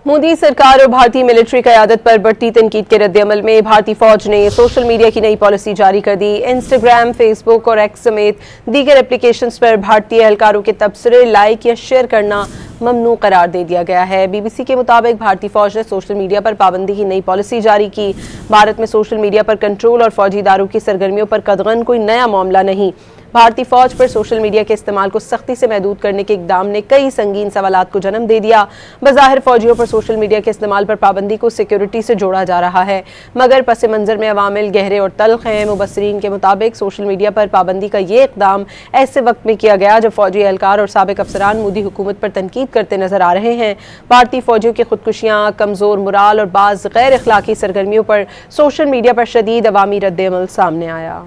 मोदी सरकार और भारतीय मिलिट्री क़यादत पर बढ़ती तनकीद के रद्दअमल में भारतीय फौज ने सोशल मीडिया की नई पॉलिसी जारी कर दी। इंस्टाग्राम, फेसबुक और एक्स समेत दीगर एप्लीकेशंस पर भारतीय एहलकारों के तबसरे लाइक या शेयर करना ममनू करार दे दिया गया है। BBC के मुताबिक भारतीय फौज ने सोशल मीडिया पर पाबंदी की नई पॉलिसी जारी की। भारत में सोशल मीडिया पर कंट्रोल और फौजी इदारों की सरगर्मियों पर कदगन कोई नया मामला नहीं। भारतीय फौज पर सोशल मीडिया के इस्तेमाल को सख्ती से महदूद करने के इकदाम ने कई संगीन सवालात को जन्म दे दिया। बज़ाहिर फौजियों पर सोशल मीडिया के इस्तेमाल पर पाबंदी को सिक्योरिटी से जोड़ा जा रहा है, मगर पस मंजर में अवामिल गहरे और तल्ख हैं। मुबस्सरीन के मुताबिक सोशल मीडिया पर पाबंदी का ये इकदाम ऐसे वक्त में किया गया जब फौजी एहलकार और साबिक अफसरान मोदी हुकूमत पर तनकीद करते नजर आ रहे हैं। भारतीय फौजियों की खुदकुशियाँ, कमजोर मुराल और बाज़ गैर अखलाकी सरगर्मियों पर सोशल मीडिया पर शदीद अवामी रद्दअमल सामने आया।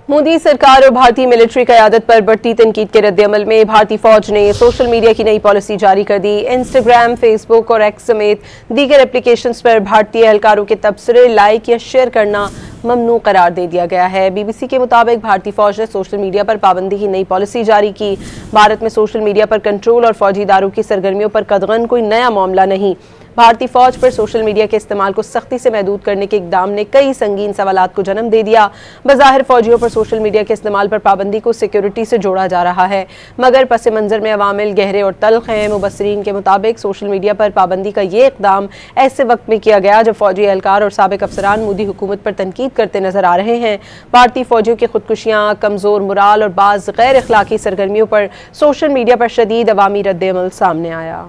मोदी सरकार और भारतीय मिलिट्री क़यादत पर बढ़ती तनकीद के रद्दअमल में भारतीय फौज ने सोशल मीडिया की नई पॉलिसी जारी कर दी। इंस्टाग्राम, फेसबुक और एक्स समेत दीगर एप्लीकेशंस पर भारतीय एहलकारों के तबसरे लाइक या शेयर करना ममनू करार दे दिया गया है। BBC के मुताबिक भारतीय फौज ने सोशल मीडिया पर पाबंदी की नई पॉलिसी जारी की। भारत में सोशल मीडिया पर कंट्रोल और फौजी इदारों की सरगर्मियों पर कदगन कोई नया मामला नहीं। भारतीय फौज पर सोशल मीडिया के इस्तेमाल को सख्ती से महदूद करने के इकदाम ने कई संगीन सवालात को जन्म दे दिया। बज़ाहिर फौजियों पर सोशल मीडिया के इस्तेमाल पर पाबंदी को सिक्योरिटी से जोड़ा जा रहा है, मगर पस मंजर में अवामिल गहरे और तल्ख हैं। मुबस्सरीन के मुताबिक सोशल मीडिया पर पाबंदी का ये इकदाम ऐसे वक्त में किया गया जब फौजी एहलकार और साबिक अफसरान मोदी हुकूमत पर तनकीद करते नजर आ रहे हैं। भारतीय फौजियों की खुदकुशियाँ, कमजोर मुराल और बाज़ गैर अखलाकी सरगर्मियों पर सोशल मीडिया पर शदीद अवामी रद्दअमल सामने आया।